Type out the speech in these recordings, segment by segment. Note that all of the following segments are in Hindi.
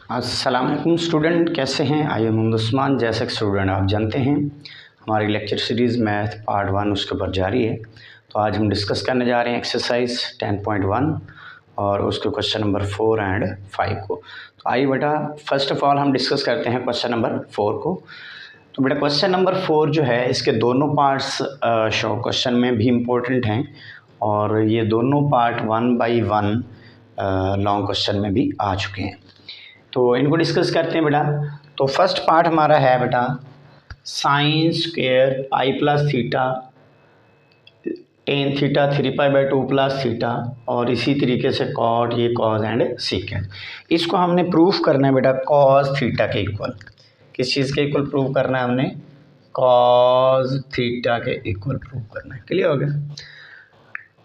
अस्सलाम वालेकुम स्टूडेंट, कैसे हैं? I am Mohammad Usman. जैसे कि स्टूडेंट आप जानते हैं हमारी लेक्चर सीरीज़ मैथ पार्ट 1 उसके ऊपर जारी है। तो आज हम डिस्कस करने जा रहे हैं एक्सरसाइज 10.1 और उसके क्वेश्चन नंबर 4 एंड 5 को। तो आइए बेटा फर्स्ट ऑफ ऑल हम डिस्कस करते हैं क्वेश्चन नंबर 4 को। तो बेटा क्वेश्चन नंबर 4 जो है इसके दोनों पार्ट्स शो क्वेश्चन में भी इम्पोर्टेंट हैं और ये दोनों पार्ट 1 बाई 1 लॉन्ग क्वेश्चन में भी आ चुके हैं। तो इनको डिस्कस करते हैं बेटा। तो फर्स्ट पार्ट हमारा है बेटा sine square pi plus theta tan theta 3π/2 plus theta और इसी तरीके से कॉट ये कॉज एंड सीकेंड। इसको हमने प्रूफ करना है बेटा कॉज थीटा के इक्वल। किस चीज़ के इक्वल प्रूव करना है हमने? कॉज थीटा के इक्वल प्रूव करना है। क्लियर हो गया।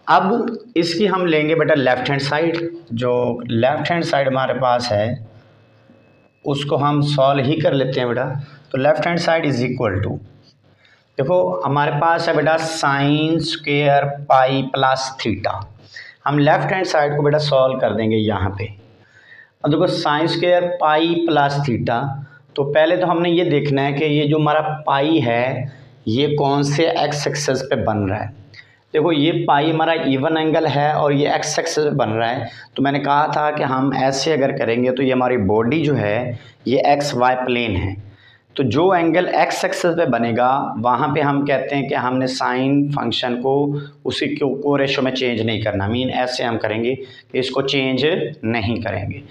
अब इसकी हम लेंगे बेटा लेफ्ट हैंड साइड। जो लेफ्ट हैंड साइड हमारे पास है उसको हम सॉल्व ही कर लेते हैं बेटा। तो left hand side is equal to, देखो हमारे पास है बेटा sine square pi plus theta. हम लेफ्ट हैंड साइड को बेटा सॉल्व कर देंगे यहाँ पे। अब देखो sine square pi plus theta, तो पहले तो हमने ये देखना है कि ये जो हमारा पाई है ये कौन से एक्स एक्सिस पे बन रहा है। देखो ये पाई हमारा इवन एंगल है और ये एक्स एक्सिस पे बन रहा है। तो मैंने कहा था कि हम ऐसे अगर करेंगे तो ये हमारी बॉडी जो है ये एक्स वाई प्लेन है। तो जो एंगल एक्स एक्सिस पे बनेगा वहाँ पे हम कहते हैं कि हमने साइन फंक्शन को उसी को रेशो में चेंज नहीं करना। मीन ऐसे हम करेंगे कि इसको चेंज नहीं करेंगे।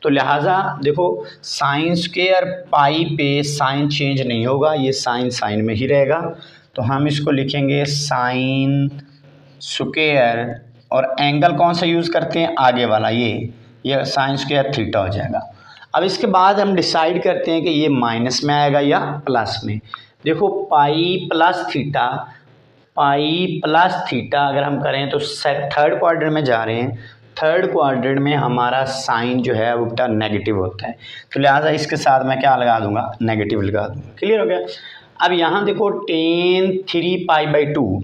तो लिहाजा देखो साइन स्क्वेयर पाई पे साइन चेंज नहीं होगा, ये साइन साइन में ही रहेगा। तो हम इसको लिखेंगे साइन स्क्वेयर और एंगल कौन सा यूज़ करते हैं? आगे वाला ये साइन स्क्वेयर थीटा हो जाएगा। अब इसके बाद हम डिसाइड करते हैं कि ये माइनस में आएगा या प्लस में। देखो पाई प्लस थीटा अगर हम करें तो थर्ड क्वाड्रेंट में जा रहे हैं। थर्ड क्वाड्रेंट में हमारा साइन जो है वो बेटा नेगेटिव होता है। तो लिहाजा इसके साथ मैं क्या लगा दूंगा? नेगेटिव लगा दूंगा। क्लियर हो गया। अब यहाँ देखो टेन 3π/2,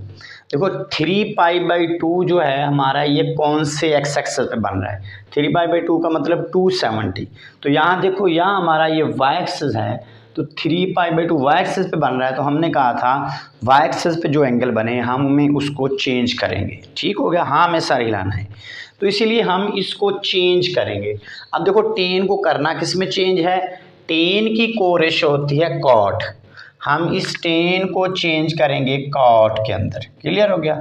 देखो 3π/2 जो है हमारा ये कौन से एक्स एक्सिस पे बन रहा है? 3π/2 का मतलब 270। तो यहाँ देखो यहाँ हमारा ये वाई एक्सिस है, तो 3π/2 वाई एक्सिस पे बन रहा है। तो हमने कहा था वाई एक्सिस पे जो एंगल बने हम उसको चेंज करेंगे। ठीक हो गया। हाँ हमें सारा हिलाना है तो इसीलिए हम इसको चेंज करेंगे। अब देखो टेन को करना किस में चेंज है? टेन की कोरेशो होती है कॉट। हम इस टेन को चेंज करेंगे कॉट के अंदर। क्लियर हो गया।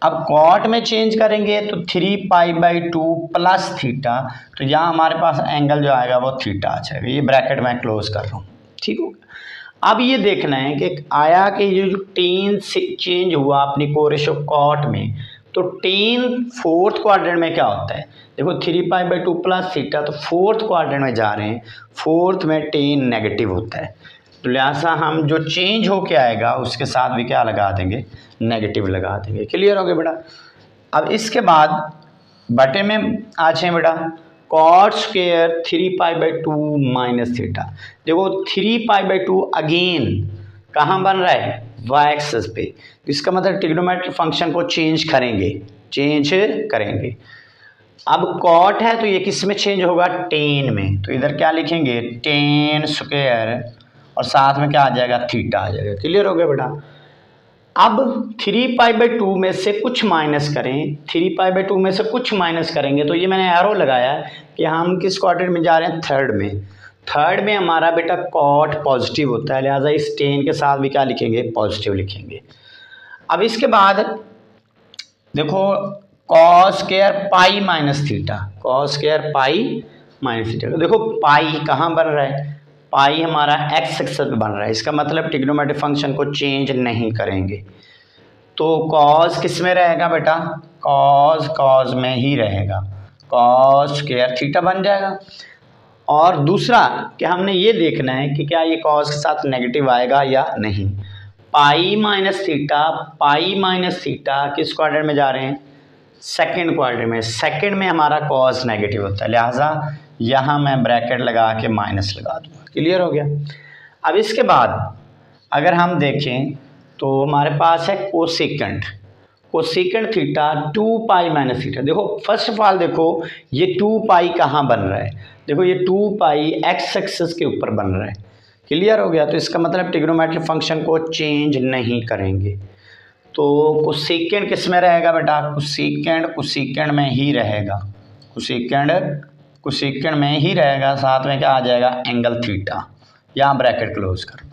अब कॉट में चेंज करेंगे तो 3π/2 प्लस थीटा, तो यहाँ हमारे पास एंगल जो आएगा वो थीटा आ जाएगा। ये ब्रैकेट मैं क्लोज कर रहा हूँ। ठीक हो गया। अब ये देखना है कि आया कि ये जो टेन से चेंज हुआ अपनी कोरेशो कॉट में, तो टेन फोर्थ क्वाड्रेंट में क्या होता है? देखो 3π/2 प्लस थीटा, तो फोर्थ क्वाड्रेंट में जा रहे हैं। फोर्थ में टेन नेगेटिव होता है। तो लिहाजा हम जो चेंज होके आएगा उसके साथ भी क्या लगा देंगे? नेगेटिव लगा देंगे। क्लियर हो गया बेटा। अब इसके बाद बटे में आ जाए बेटा कॉट स्क्वेयर 3π/2 माइनस थीटा। देखो 3π/2 अगेन कहाँ बन रहा है? वाई एक्सिस पे। तो इसका मतलब ट्रिग्नोमेट्रिक फंक्शन को चेंज करेंगे। अब कॉट है तो ये किस में चेंज होगा? टेन में। तो इधर क्या लिखेंगे? टेन स्क्वेयर और साथ में क्या आ जाएगा? थीटा आ जाएगा। क्लियर हो गया बेटा। अब 3π/2 में से कुछ माइनस करें, 3π/2 में से कुछ माइनस करेंगे तो ये मैंने एरो लगाया कि हम किस क्वाड्रेंट में जा रहे हैं? थर्ड में। थर्ड में हमारा बेटा कॉट पॉजिटिव होता है, लिहाजा इस टेन के साथ भी क्या लिखेंगे? पॉजिटिव लिखेंगे। अब इसके बाद देखो cos square pi minus theta, देखो पाई कहाँ बन रहा है? पाई हमारा एक्स एक्सिस पे बन रहा है। इसका मतलब ट्रिग्नोमेट्रिक फंक्शन को चेंज नहीं करेंगे। तो कॉस किस में रहेगा बेटा? कॉस में ही रहेगा। कॉस स्क्वायर थीटा बन जाएगा। और दूसरा कि हमने ये देखना है कि क्या ये कॉस के साथ नेगेटिव आएगा या नहीं। पाई माइनस थीटा किस क्वाड्रेंट में जा रहे हैं? सेकेंड क्वाड्रेंट में। सेकेंड में हमारा कॉस नेगेटिव होता है, लिहाजा यहाँ मैं ब्रैकेट लगा के माइनस लगा दूंगा। क्लियर हो गया। अब इसके बाद अगर हम देखें तो हमारे पास है cosecant cosecant theta 2 pi minus theta. देखो फर्स्ट ऑफ ऑल देखो ये 2 पाई कहाँ बन रहा है, देखो ये 2 पाई एक्स एक्सिस के ऊपर बन रहा है। क्लियर हो गया? तो इसका मतलब ट्रिग्नोमेट्रिक फंक्शन को चेंज नहीं करेंगे। तो कोसेकेंड किस में रहेगा बेटा, कोसेकेंड में ही रहेगा, कोसेकेंड में ही रहेगा। साथ में क्या आ जाएगा, एंगल थीटा। यहाँ ब्रैकेट क्लोज कर लो।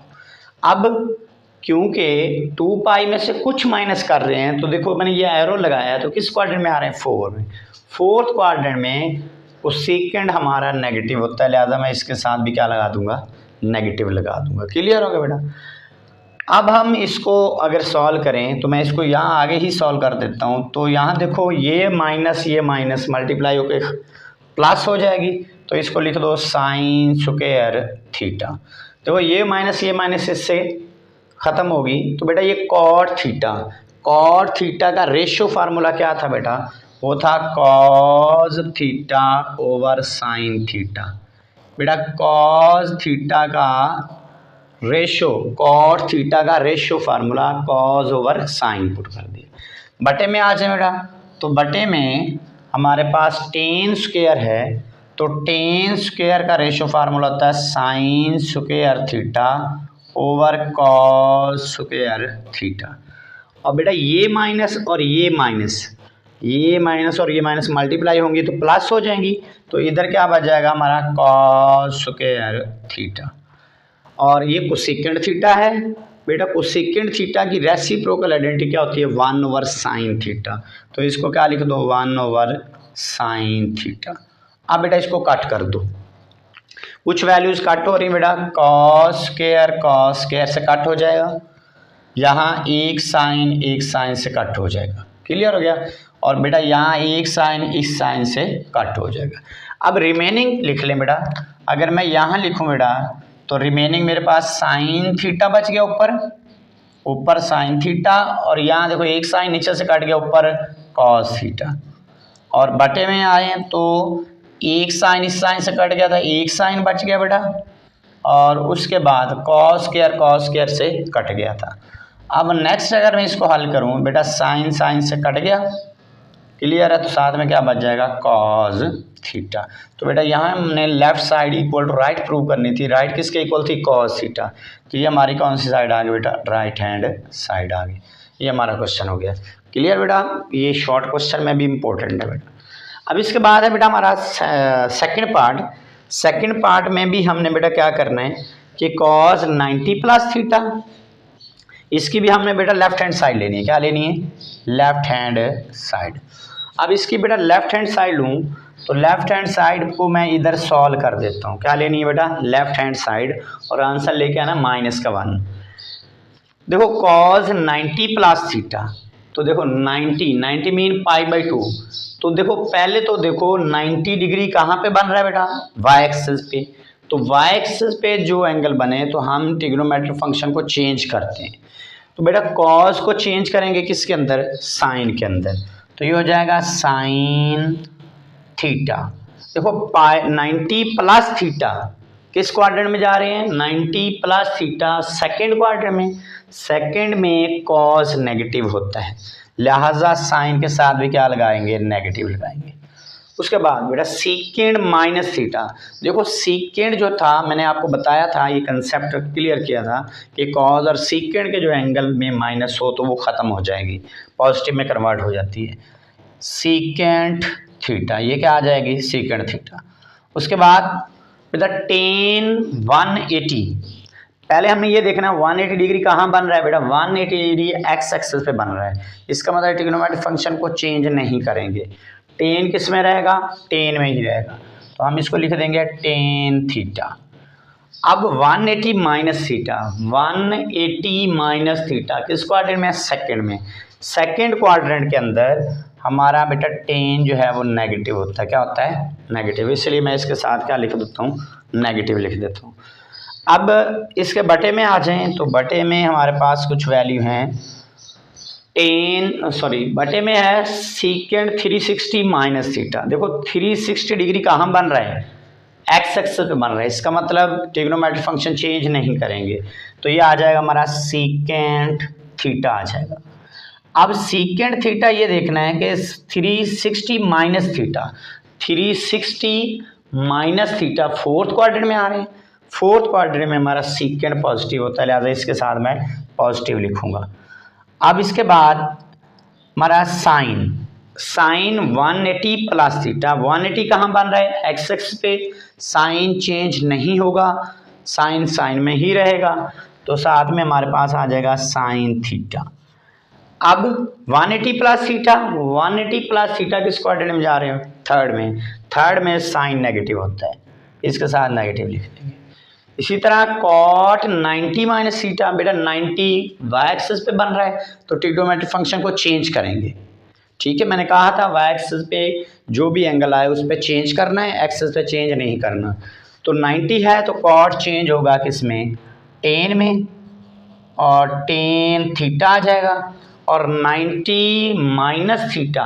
अब क्योंकि 2 पाई में से कुछ माइनस कर रहे हैं तो देखो मैंने ये एरो लगाया तो किस क्वाड्रेंट में आ रहे हैं, 4 में। फोर्थ क्वाड्रेंट में कोसेकेंड हमारा नेगेटिव होता है, लिहाजा मैं इसके साथ भी क्या लगा दूंगा, नेगेटिव लगा दूंगा। क्लियर हो गया बेटा? अब हम इसको अगर सॉल्व करें तो मैं इसको यहाँ आगे ही सॉल्व कर देता हूँ। तो यहाँ देखो ये माइनस मल्टीप्लाई होकर प्लस हो जाएगी, तो इसको लिख दो साइन स्क्वायर थीटा। देखो ये माइनस इससे ख़त्म होगी, तो बेटा ये कॉट थीटा का रेशियो फार्मूला क्या था बेटा, वो था cos theta over sine theta. बेटा कॉस थीटा का रेशो, कॉट थीटा का ratio formula cos over sine put कर दिया। बटे में आ जाए बेटा, तो बटे में हमारे पास टेन स्क्वायर है, तो टेन स्क्वायर का रेशो फार्मूला होता है sine square theta over cos square theta. और बेटा ये माइनस और ये माइनस मल्टीप्लाई होंगी तो प्लस हो जाएंगी, तो इधर क्या बच जाएगा हमारा कॉस स्क्वायर थीटा। और ये कोसेकेंड थीटा है बेटा, कोसेकेंड थीटा की रेसिप्रोकल आइडेंटिटी क्या होती है, 1 ओवर साइन थीटा। तो इसको क्या लिख दो, 1 ओवर साइन थीटा। अब बेटा इसको कट कर दो, कुछ वैल्यूज कट हो रही बेटा, कॉस स्क्वायर से कट हो जाएगा, यहाँ एक साइन से कट हो जाएगा। क्लियर हो गया? और बेटा यहाँ एक साइन इस साइन से कट हो जाएगा। अब रिमेनिंग लिख लें बेटा, अगर मैं यहाँ लिखूँ बेटा तो रिमेनिंग मेरे पास साइन थीटा बच गया ऊपर साइन थीटा, और यहाँ देखो एक साइन नीचे से कट गया ऊपर कॉस थीटा। और बटे में आए तो एक साइन इस साइन से कट गया था, एक साइन बच गया बेटा, और उसके बाद कॉस स्क्वायर से कट गया था। अब नेक्स्ट अगर मैं इसको हल करूँ बेटा, साइन से कट गया, क्लियर है, तो साथ में क्या बच जाएगा कॉस थीटा। तो बेटा यहाँ हमने left side equal to right prove करनी थी, राइट किसके इक्वल थी, कॉस थीटा। तो ये हमारी कौन सी साइड आ गई बेटा, राइट हैंड साइड आ गई। ये हमारा क्वेश्चन हो गया। क्लियर बेटा? ये शॉर्ट क्वेश्चन में भी इम्पोर्टेंट है बेटा। अब इसके बाद है बेटा हमारा सेकेंड पार्ट में भी हमने बेटा क्या करना है कि कॉस 90 प्लस थीटा, इसकी भी हमने बेटा लेफ्ट हैंड साइड लेनी है। क्या लेनी है, लेफ्ट हैंड साइड। अब इसकी बेटा लेफ्ट हैंड साइड लूँ तो लेफ्ट हैंड साइड को मैं इधर सॉल्व कर देता हूँ। क्या लेनी है बेटा, लेफ्ट हैंड साइड, और आंसर लेके आना -1। देखो कॉस 90 प्लस थीटा, तो देखो 90 मीन π/2। तो देखो पहले तो देखो 90 डिग्री कहाँ पे बन रहा है बेटा, वाई एक्सिस पे। तो वाई एक्सिस पे जो एंगल बने तो हम ट्रिग्नोमेट्रिक फंक्शन को चेंज करते हैं। तो बेटा कॉस को चेंज करेंगे किसके अंदर, साइन के अंदर। तो ये हो जाएगा साइन थीटा। देखो 90 प्लस थीटा किस क्वाड्रेंट में जा रहे हैं, 90 प्लस थीटा सेकेंड क्वाड्रेंट में। सेकेंड में कॉस नेगेटिव होता है, लिहाजा साइन के साथ भी क्या लगाएंगे, नेगेटिव लगाएंगे। उसके बाद बेटा सीकेंड माइनस थीटा। देखो सीकेंड जो था मैंने आपको बताया था, ये कंसेप्ट क्लियर किया था कि कॉस और सीकेंड के जो एंगल में माइनस हो तो वो ख़त्म हो जाएगी, पॉजिटिव में कन्वर्ट हो जाती है। सीकेंड थीटा, ये क्या आ जाएगी, सीकेंड थीटा। उसके बाद बेटा टेन 180, पहले हमें ये देखना है 180 डिग्री कहाँ बन रहा है बेटा, 180 डिग्री एक्स एक्सिस पे बन रहा है। इसका मतलब ट्रिग्नोमेट्रिक फंक्शन को चेंज नहीं करेंगे। टेन किस में रहेगा, टेन में ही रहेगा, तो हम इसको लिख देंगे टेन थीटा। अब 180 माइनस थीटा, 180 माइनस थीटा किस क्वाड्रेंट में, सेकेंड में। सेकेंड क्वाड्रेंट के अंदर हमारा बेटा टेन जो है वो नेगेटिव होता है। क्या होता है, नेगेटिव, इसलिए मैं इसके साथ क्या लिख देता हूँ, नेगेटिव लिख देता हूँ। अब इसके बटे में आ जाएं तो बटे में हमारे पास कुछ वैल्यू हैं, बटे में है सीकेंड 360 माइनस थीटा। देखो 360 डिग्री कहाँ बन रहा है, एक्स एक्सिस पे बन रहा है, इसका मतलब ट्रिग्नोमेट्रिक फंक्शन चेंज नहीं करेंगे, तो ये आ जाएगा हमारा सीकेंड थीटा आ जाएगा। अब सीकेंड थीटा ये देखना है कि 360 minus theta, 360 minus theta fourth quadrant में आ रहे हैं। फोर्थ क्वाड्रेंट में हमारा सीकेंड पॉजिटिव होता है, लिहाजा इसके साथ मैं पॉजिटिव लिखूंगा। अब इसके बाद हमारा साइन 180 प्लस थीटा, 180 कहाँ बन रहा है, एक्स एक्स पे, साइन चेंज नहीं होगा, साइन में ही रहेगा, तो साथ में हमारे पास आ जाएगा साइन थीटा। अब 180 प्लस थीटा, 180 प्लस थीटा किस क्वाड्रेंट में जा रहे हो, थर्ड में साइन नेगेटिव होता है, इसके साथ नेगेटिव लिख देंगे। इसी तरह कॉट 90 माइनस थीटा, बेटा 90 वाई एक्सिस पे बन रहा है तो ट्रिग्नोमेट्रिक फंक्शन को चेंज करेंगे। ठीक है, मैंने कहा था वाई एक्सिस पे जो भी एंगल आए उस पर चेंज करना है, एक्सिस पे चेंज नहीं करना। तो 90 है तो कॉट चेंज होगा किस में, टेन में, और टेन थीटा आ जाएगा। और 90 माइनस थीटा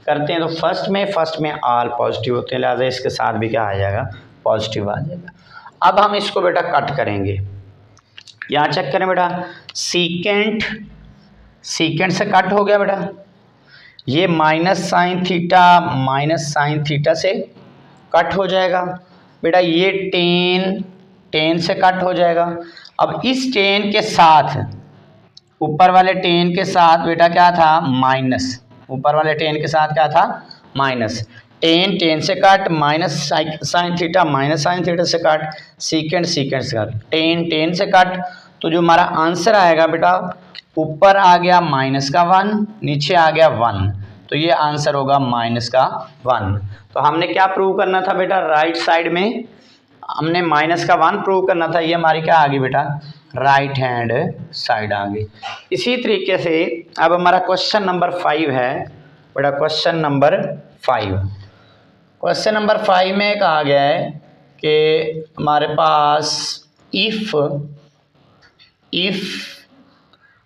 करते हैं तो फर्स्ट में आल पॉजिटिव होते हैं, लिहाजा इसके साथ भी क्या आ जाएगा, पॉजिटिव आ जाएगा। अब हम इसको बेटा कट करेंगे, यहाँ चेक करें बेटा, सीकेंट से कट हो गया बेटा, ये माइनस साइन थीटा से कट हो जाएगा बेटा, ये टेन से कट हो जाएगा। अब इस टेन के साथ, ऊपर वाले टेन के साथ बेटा क्या था, माइनस, ऊपर वाले टेन के साथ क्या था, माइनस, टेन से कट, माइनस साइन थीटा से कट, सीकेंड से कट, टेन से कट, तो जो हमारा आंसर आएगा बेटा, ऊपर आ गया माइनस का 1, नीचे आ गया 1, तो ये आंसर होगा माइनस का 1। तो हमने क्या प्रूव करना था बेटा, राइट साइड में हमने माइनस का 1 प्रूव करना था, ये हमारी क्या आ गई बेटा, राइट हैंड साइड आ गई। इसी तरीके से अब हमारा क्वेश्चन नंबर 5 है बेटा, क्वेश्चन नंबर 5 में कहा गया है कि हमारे पास if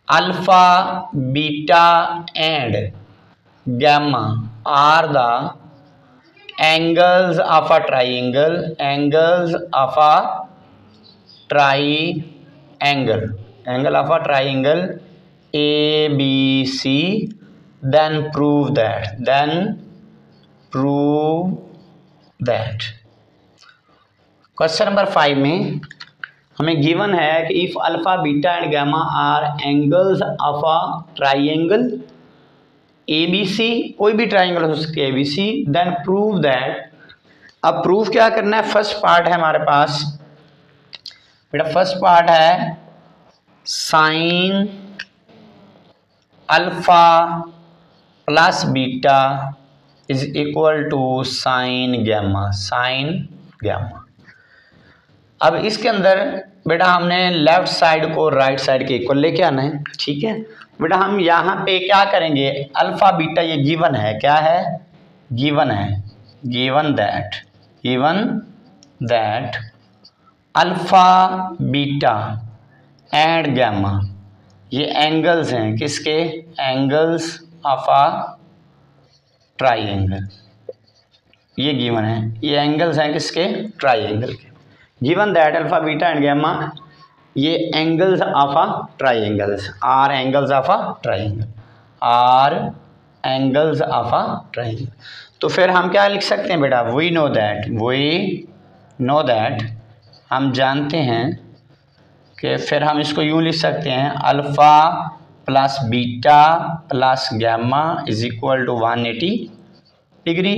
alpha beta and gamma are the angles of a triangle, angle of a triangle ABC, then prove that question number 5 में हमें गिवन है कि if alpha beta and gamma are angles of a triangle ABC, कोई भी ट्राइंगल हो सकती है ABC, देन प्रूव दैट। अब प्रूफ क्या करना है, फर्स्ट पार्ट है हमारे पास बेटा, फर्स्ट पार्ट है sine alpha plus beta is equal to sine gamma. अब इसके अंदर बेटा हमने लेफ्ट साइड को राइट साइड के इक्वल लेके आना है। ठीक है बेटा, हम यहाँ पे क्या करेंगे, अल्फा बीटा ये गिवन है, क्या है, given that alpha beta and gamma ये एंगल्स हैं, किसके, एंगल्स ऑफ अ ट्राइंगल, ये गिवन है, ये एंगल्स हैं किसके, ट्राइंगल के। Given that alpha beta and gamma ये angles of a triangles, are angles of a triangle. तो फिर हम क्या लिख सकते हैं बेटा, वी नो दैट हम जानते हैं कि फिर हम इसको यूँ लिख सकते हैं, alpha plus beta plus gamma is equal to 180 degree,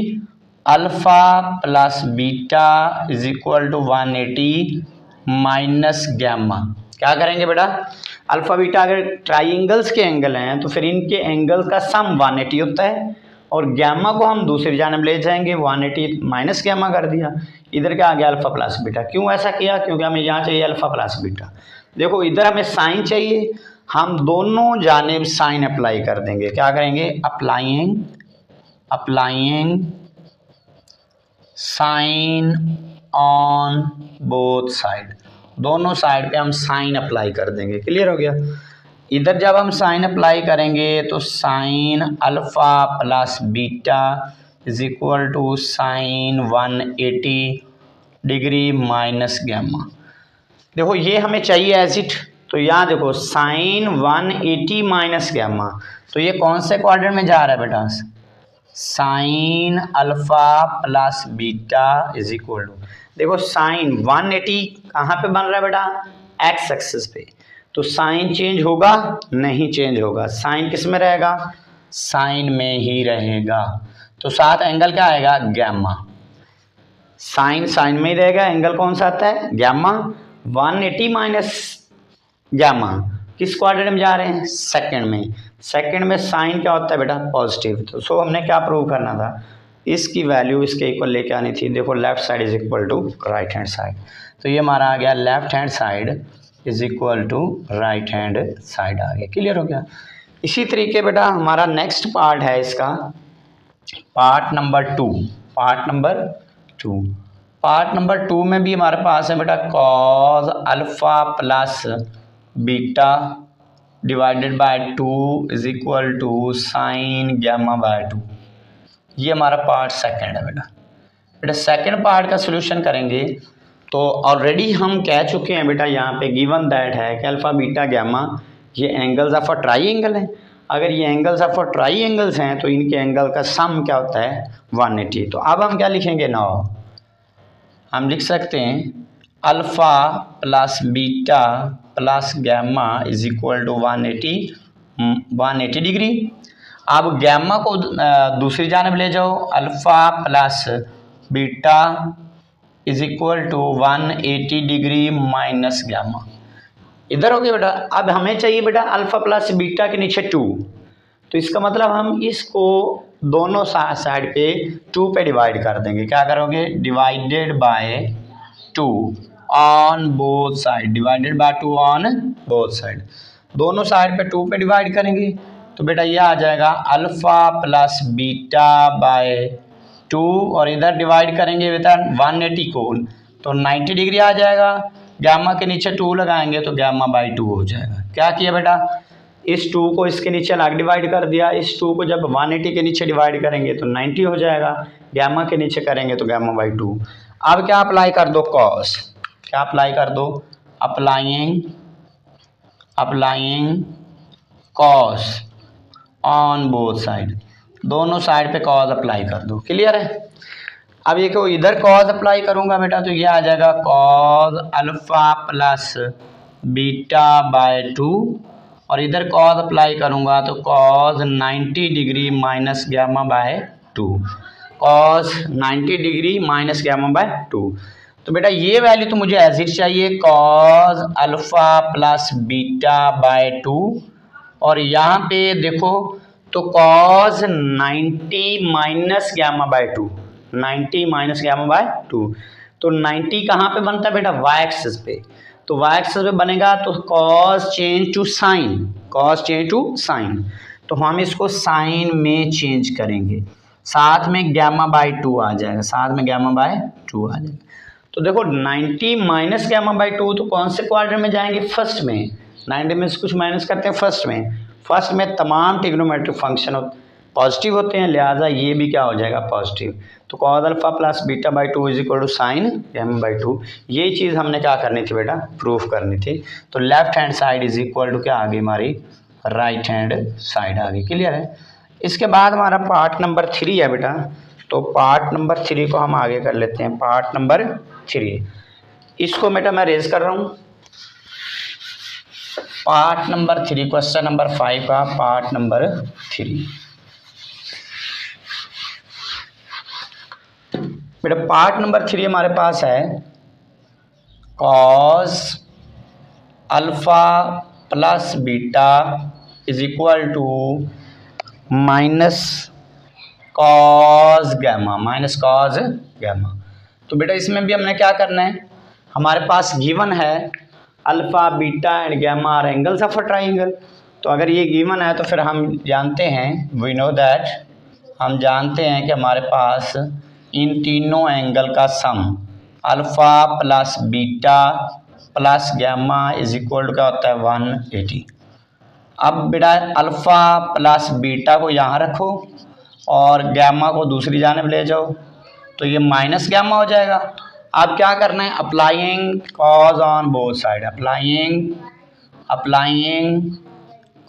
alpha plus beta is equal to 180 minus gamma. क्या करेंगे बेटा, अल्फा बीटा अगर ट्राइंगल्स के एंगल हैं तो फिर इनके एंगल का सम 180 होता है, और गैमा को हम दूसरी जानब ले जाएंगे, 180 माइनस गैमा कर दिया, इधर क्या आ गया, अल्फा प्लस बीटा। क्यों ऐसा किया, क्योंकि हमें यहाँ चाहिए अल्फा प्लस बीटा। देखो इधर हमें साइन चाहिए, हम दोनों जानिब साइन अप्लाई कर देंगे। क्या करेंगे, applying sine on both side, दोनों साइड पे हम साइन अप्लाई कर देंगे। क्लियर हो गया। इधर जब हम साइन अप्लाई करेंगे तो sine alpha plus beta is equal to sine 180 degree minus gamma. देखो ये हमें चाहिए एज इट, तो यहाँ देखो साइन 180 माइनस गैमा, तो ये कौन से क्वाड्रेंट में जा रहा है बेटा, sine alpha plus beta is equal to, देखो साइन 180 कहाँ पे बन रहा है बेटा, एक्स एक्सिस पे, तो साइन चेंज होगा नहीं चेंज होगा, साइन किस में रहेगा, साइन में ही रहेगा, तो साथ एंगल क्या आएगा, गैमा, साइन साइन में ही रहेगा, एंगल कौन सा आता है, गैमा, 180 माइनस गैमा किस क्वाड्रेंट में जा रहे हैं, सेकंड में, सेकंड में साइन क्या होता है बेटा, पॉजिटिव, तो सो हमने क्या प्रूव करना था, इसकी वैल्यू इसके इक्वल लेके आनी थी, देखो left side is equal to right hand side, तो ये हमारा आ गया left hand side is equal to right hand side आ गया, क्लियर हो गया। इसी तरीके बेटा हमारा नेक्स्ट पार्ट है इसका, पार्ट नंबर 2, पार्ट नंबर 2 में भी हमारे पास है बेटा cos alpha plus beta divided by 2 is equal to sine gamma by 2, ये हमारा पार्ट सेकंड है बेटा सेकंड पार्ट का सॉल्यूशन करेंगे, तो ऑलरेडी हम कह चुके हैं बेटा यहाँ पे गिवन दैट है कि अल्फा बीटा गैमा ये एंगल्स ऑफ अ ट्राइंगल हैं, अगर ये एंगल्स ऑफ अ ट्राइंगल्स हैं तो इनके एंगल का सम क्या होता है 180, तो अब हम क्या लिखेंगे नाउ, हम लिख सकते हैं alpha plus beta plus gamma is equal to 180 degree. अब गैमा को दूसरी जानब ले जाओ, alpha plus beta is equal to 180 degree minus gamma, इधर हो गया बेटा। अब हमें चाहिए बेटा अल्फा प्लस बीटा के नीचे 2, तो इसका मतलब हम इसको दोनों साइड पे 2 पे डिवाइड कर देंगे, क्या करोगे, divided by 2 on both side, divided by 2 on both side, दोनों साइड पे 2 पे डिवाइड करेंगे, तो बेटा ये आ जाएगा अल्फा प्लस बीटा बाय 2, और इधर डिवाइड करेंगे बेटा 180 को, तो 90 डिग्री आ जाएगा, गैमा के नीचे 2 लगाएंगे तो गैमा बाई 2 हो जाएगा। क्या किया बेटा, इस 2 को इसके नीचे अलग डिवाइड कर दिया, इस 2 को जब 180 के नीचे डिवाइड करेंगे तो 90 हो जाएगा, गैमा के नीचे करेंगे तो गैमा बाई 2। अब क्या अप्लाई कर दो, कॉस, क्या अप्लाई कर दो, applying cos on both side, दोनों साइड पे कॉस अप्लाई कर दो, क्लियर है। अब ये को इधर कॉस अप्लाई करूंगा बेटा तो ये आ जाएगा cos alpha plus beta by 2, और इधर कॉस अप्लाई करूंगा तो cos 90 degree minus gamma by 2, cos 90 degree minus gamma by 2। तो बेटा ये वैल्यू तो मुझे एज इट चाहिए, cos alpha plus beta by 2, और यहाँ पे देखो तो cos 90 minus gamma by 2, 90 minus gamma by 2, तो 90 कहाँ पे बनता है बेटा, वाई एक्सिस पे, तो वाई एक्सिस पे बनेगा तो कॉस चेंज टू साइन, तो हम इसको साइन में चेंज करेंगे, साथ में गैमा बाय 2 आ जाएगा, साथ में गैमा बाय 2 आ जाएगा। तो देखो 90 माइनस गैमा बाय 2 तो कौन से क्वाड्रेंट में जाएंगे, फर्स्ट में, 90 में से कुछ माइनस करते हैं फर्स्ट में तमाम ट्रिग्नोमेट्रिक फंक्शन पॉजिटिव होते हैं, लिहाजा ये भी क्या हो जाएगा, पॉजिटिव, तो cos alpha plus beta by 2 is equal to sine gamma by 2, ये चीज़ हमने क्या करनी थी बेटा, प्रूफ करनी थी। तो left hand side is equal to क्या आ गई हमारी, राइट हैंड साइड आ गई, क्लियर है। इसके बाद हमारा पार्ट नंबर 3 है बेटा, तो पार्ट नंबर 3 को हम आगे कर लेते हैं, पार्ट नंबर 3, इसको बेटा मैं रेज कर रहा हूँ, पार्ट नंबर 3, क्वेश्चन नंबर 5 का पार्ट नंबर 3। बेटा पार्ट नंबर 3 हमारे पास है cos alpha plus beta is equal to minus cos gamma, तो बेटा इसमें भी हमने क्या करना है, हमारे पास गिवन है alpha beta and gamma are angles of a triangle, तो अगर ये गिवन है तो फिर हम जानते हैं, वी नो दैट, हम जानते हैं कि हमारे पास इन तीनों एंगल का sum alpha plus beta plus gamma is equal to क्या होता है 180। अब बेटा अल्फा प्लस बीटा को यहाँ रखो और गैमा को दूसरी जानब ले जाओ, तो ये माइनस गैमा हो जाएगा। अब क्या करना है, applying cause on both side, applying applying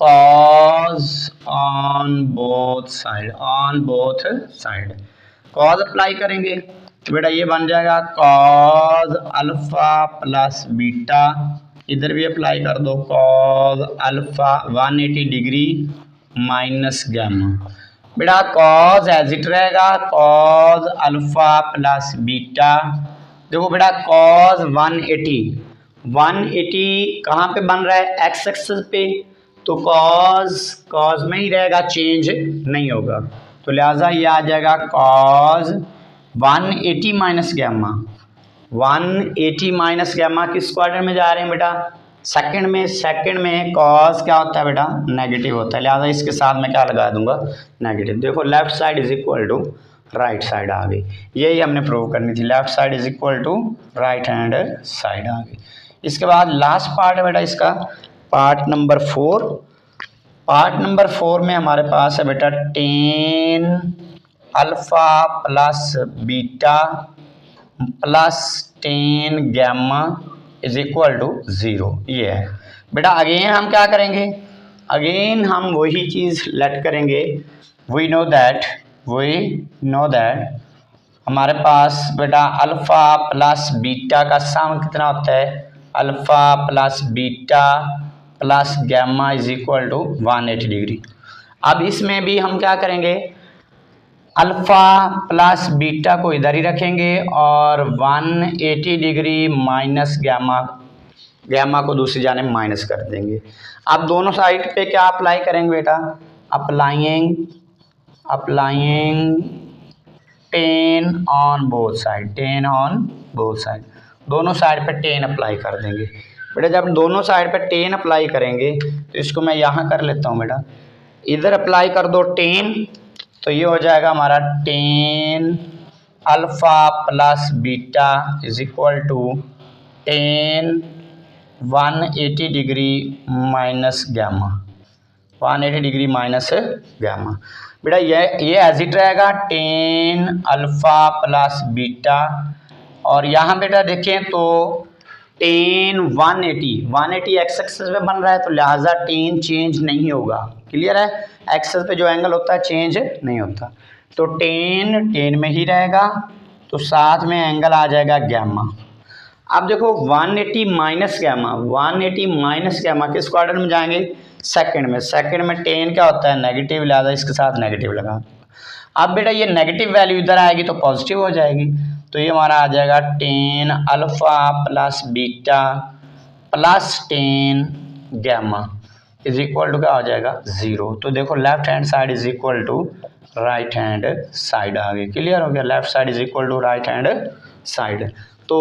cause on both side, cause apply करेंगे तो बेटा ये बन जाएगा कॉज अल्फा प्लस बीटा, इधर भी अप्लाई कर दो cos alpha 180 degree minus gamma. बेटा कॉज एज इट रहेगा, कॉज अल्फा प्लस बीटा। देखो बेटा कॉज 180 कहाँ पे बन रहा है, एक्स एक्सिस पे, तो कॉज में ही रहेगा, चेंज नहीं होगा। तो लिहाजा ये आ जाएगा cos 180 minus gamma. 180 minus gamma किस क्वाड्रेंट में जा रहे हैं बेटा, सेकंड में कॉज क्या होता है बेटा, नेगेटिव होता है। लिहाजा इसके साथ मैं क्या लगा दूंगा, नेगेटिव। देखो left side is equal to right side आ गई, यही हमने प्रूव करनी थी, left side is equal to right hand side आ गई। इसके बाद लास्ट पार्ट है बेटा इसका, पार्ट नंबर 4 में हमारे पास है बेटा tan alpha plus beta plus tan gamma is equal to 0। ये है बेटा। अगेन हम क्या करेंगे, अगेन हम वही चीज़ लेट करेंगे। वी नो दैट हमारे पास बेटा अल्फा प्लस बीटा का सम कितना होता है, alpha plus beta plus gamma is equal to 180 degree. अब इसमें भी हम क्या करेंगे, अल्फा प्लस बीटा को इधर ही रखेंगे और 180 डिग्री माइनस गैमा को दूसरी जाने में माइनस कर देंगे। अब दोनों साइड पे क्या अप्लाई करेंगे बेटा, applying ten on both side, दोनों साइड पे टेन अप्लाई कर देंगे। बेटा जब दोनों साइड पे टेन अप्लाई करेंगे तो इसको मैं यहाँ कर लेता हूँ बेटा, इधर अप्लाई कर दो टेन, तो ये हो जाएगा हमारा tan alpha plus beta is equal to tan 180 degree minus gamma, 180 degree minus gamma. बेटा ये एज इट रहेगा टेन अल्फा प्लस बीटा, और यहाँ बेटा देखें तो टेन 180 एक्स एक्सिस पे बन रहा है, तो लिहाजा टेन चेंज नहीं होगा। क्लियर है, एक्सिस पे जो एंगल होता है चेंज नहीं होता, तो टेन में ही रहेगा, तो साथ में एंगल आ जाएगा गैमा। अब देखो 180 माइनस गैमा किस क्वाड्रेंट में जाएंगे, सेकंड में टेन क्या होता है, नेगेटिव, लिहाजा इसके साथ नेगेटिव लगा। अब बेटा ये नेगेटिव वैल्यू इधर आएगी तो पॉजिटिव हो जाएगी, तो ये हमारा आ जाएगा tan alpha plus beta plus tan gamma is equal to क्या हो जाएगा 0। तो देखो left hand side is equal to right hand side आ गई। क्लियर हो गया, left side is equal to right hand side. तो